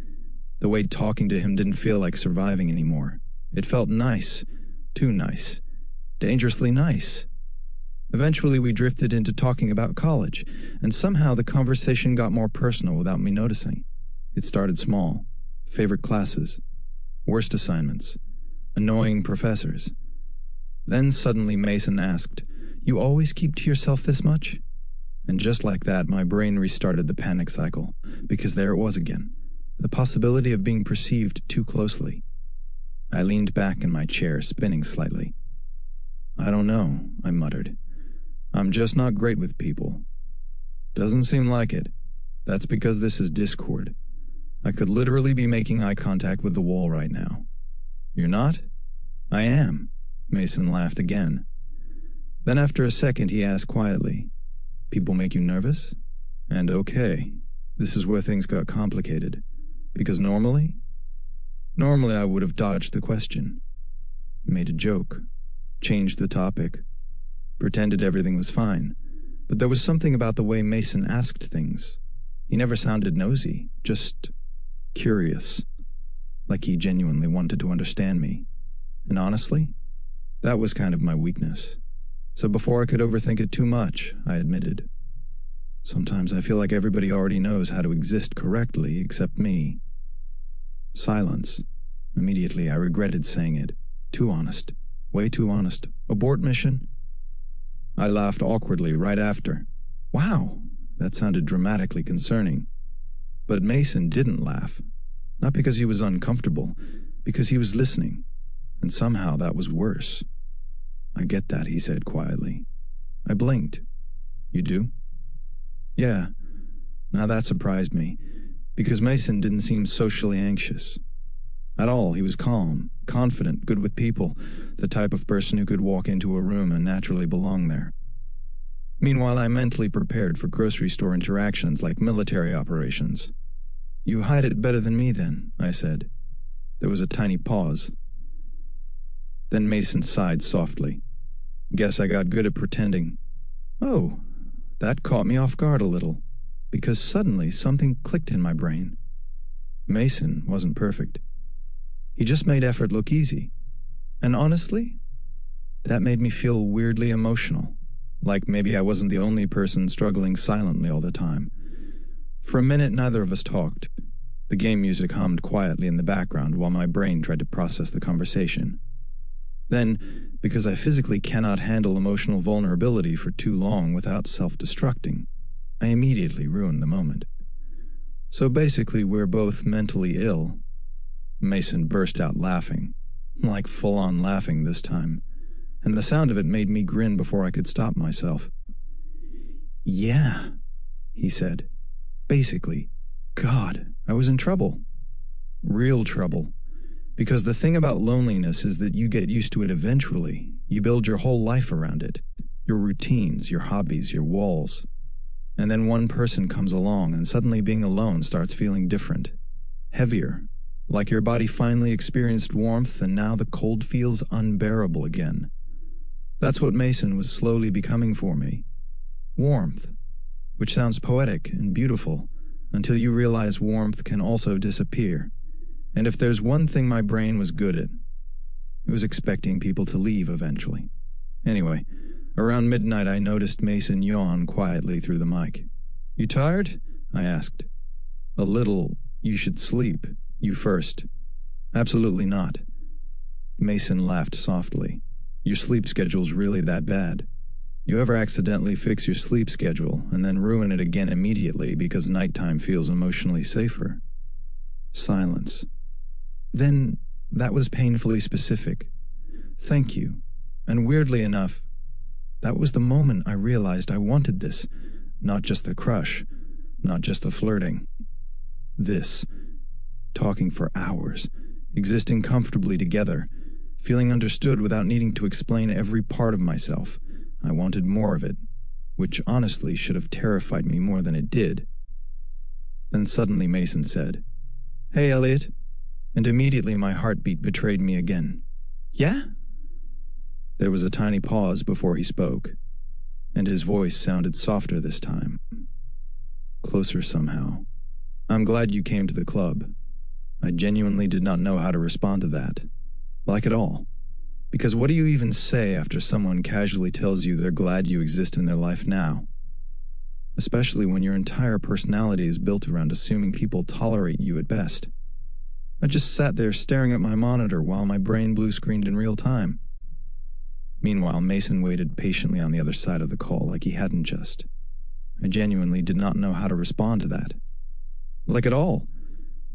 Speaker 1: The way talking to him didn't feel like surviving anymore. It felt nice. Too nice. Dangerously nice. Eventually we drifted into talking about college, and somehow the conversation got more personal without me noticing. It started small. Favorite classes. Worst assignments. Annoying professors. Then suddenly Mason asked, "You always keep to yourself this much?" And just like that, my brain restarted the panic cycle, because there it was again, the possibility of being perceived too closely. I leaned back in my chair, spinning slightly. "I don't know," I muttered. "I'm just not great with people." "Doesn't seem like it. That's because this is Discord. I could literally be making eye contact with the wall right now." "You're not?" "I am." Mason laughed again. Then after a second he asked quietly, "People make you nervous?" And okay, this is where things got complicated. Because normally I would have dodged the question. Made a joke. Changed the topic. Pretended everything was fine. But there was something about the way Mason asked things. He never sounded nosy, just curious. Like he genuinely wanted to understand me. And honestly, that was kind of my weakness. So before I could overthink it too much, I admitted, "Sometimes I feel like everybody already knows how to exist correctly except me." Silence. Immediately I regretted saying it. Too honest. Way too honest. Abort mission? I laughed awkwardly right after. Wow, that sounded dramatically concerning. But Mason didn't laugh. Not because he was uncomfortable, because he was listening. And somehow that was worse. "I get that," he said quietly. I blinked. "You do?" "Yeah." Now that surprised me, because Mason didn't seem socially anxious. At all, he was calm, confident, good with people, the type of person who could walk into a room and naturally belong there. Meanwhile, I mentally prepared for grocery store interactions like military operations. "You hide it better than me then," I said. There was a tiny pause. Then Mason sighed softly. Guess I got good at pretending. Oh, that caught me off guard a little, because suddenly something clicked in my brain. Mason wasn't perfect. He just made effort look easy. And honestly, that made me feel weirdly emotional, like maybe I wasn't the only person struggling silently all the time. For a minute, neither of us talked. The game music hummed quietly in the background while my brain tried to process the conversation. Then, because I physically cannot handle emotional vulnerability for too long without self-destructing, I immediately ruined the moment. So basically, we're both mentally ill. Mason burst out laughing, like full-on laughing this time, and the sound of it made me grin before I could stop myself. Yeah, he said. Basically, God, I was in trouble. Real trouble. Because the thing about loneliness is that you get used to it eventually. You build your whole life around it. Your routines, your hobbies, your walls. And then one person comes along and suddenly being alone starts feeling different. Heavier. Like your body finally experienced warmth and now the cold feels unbearable again. That's what Mason was slowly becoming for me. Warmth. Which sounds poetic and beautiful until you realize warmth can also disappear. And if there's one thing my brain was good at, it was expecting people to leave eventually. Anyway, around midnight I noticed Mason yawn quietly through the mic. You tired? I asked. A little. You should sleep. You first. Absolutely not. Mason laughed softly. Your sleep schedule's really that bad. You ever accidentally fix your sleep schedule and then ruin it again immediately because nighttime feels emotionally safer? Silence. Then, that was painfully specific. Thank you. And weirdly enough, that was the moment I realized I wanted this. Not just the crush, not just the flirting. This. Talking for hours, existing comfortably together, feeling understood without needing to explain every part of myself. I wanted more of it, which honestly should have terrified me more than it did. Then suddenly Mason said, Hey, Elliot. And immediately my heartbeat betrayed me again. Yeah? There was a tiny pause before he spoke, and his voice sounded softer this time. Closer somehow. I'm glad you came to the club. I genuinely did not know how to respond to that. Like at all. Because what do you even say after someone casually tells you they're glad you exist in their life now? Especially when your entire personality is built around assuming people tolerate you at best. I just sat there staring at my monitor while my brain blue-screened in real time. Meanwhile, Mason waited patiently on the other side of the call like he hadn't just. I genuinely did not know how to respond to that. Like at all.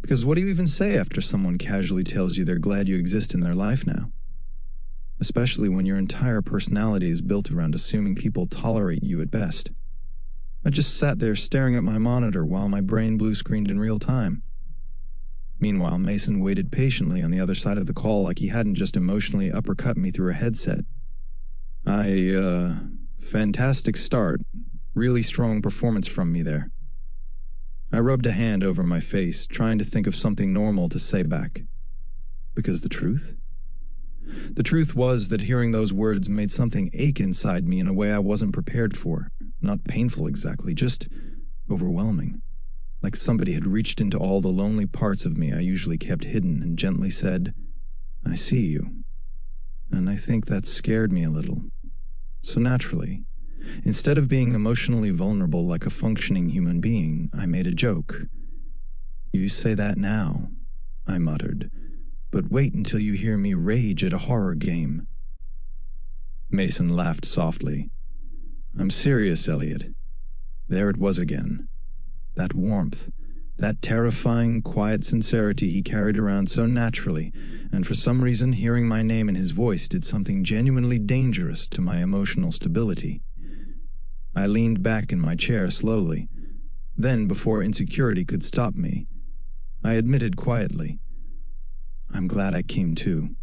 Speaker 1: Because what do you even say after someone casually tells you they're glad you exist in their life now? Especially when your entire personality is built around assuming people tolerate you at best. I just sat there staring at my monitor while my brain blue-screened in real time. Meanwhile, Mason waited patiently on the other side of the call like he hadn't just emotionally uppercut me through a headset. Fantastic start. Really strong performance from me there. I rubbed a hand over my face, trying to think of something normal to say back. Because the truth? The truth was that hearing those words made something ache inside me in a way I wasn't prepared for. Not painful exactly, just overwhelming. Like somebody had reached into all the lonely parts of me I usually kept hidden and gently said, I see you. And I think that scared me a little. So naturally, instead of being emotionally vulnerable like a functioning human being, I made a joke. You say that now, I muttered, but wait until you hear me rage at a horror game. Mason laughed softly. I'm serious, Elliot. There it was again. That warmth, that terrifying, quiet sincerity he carried around so naturally, and for some reason hearing my name in his voice did something genuinely dangerous to my emotional stability. I leaned back in my chair slowly. Then, before insecurity could stop me, I admitted quietly, I'm glad I came too.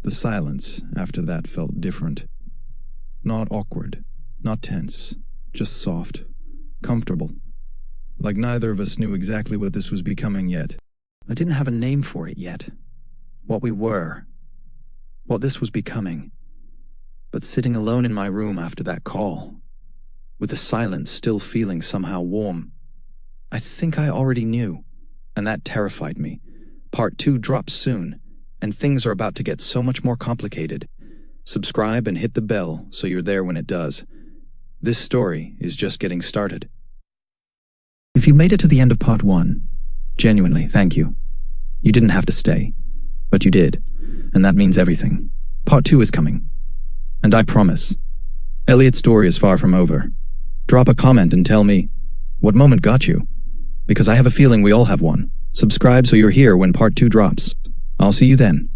Speaker 1: The silence after that felt different. Not awkward, not tense, just soft, comfortable. Like neither of us knew exactly what this was becoming yet. I didn't have a name for it yet. What we were. what this was becoming. But sitting alone in my room after that call, with the silence still feeling somehow warm, I think I already knew, and that terrified me. Part 2 drops soon, and things are about to get so much more complicated. Subscribe and hit the bell so you're there when it does. This story is just getting started. If you made it to the end of Part 1, genuinely, thank you. You didn't have to stay, but you did, and that means everything. Part 2 is coming. And I promise, Elliot's story is far from over. Drop a comment and tell me, what moment got you? Because I have a feeling we all have one. Subscribe so you're here when Part 2 drops. I'll see you then.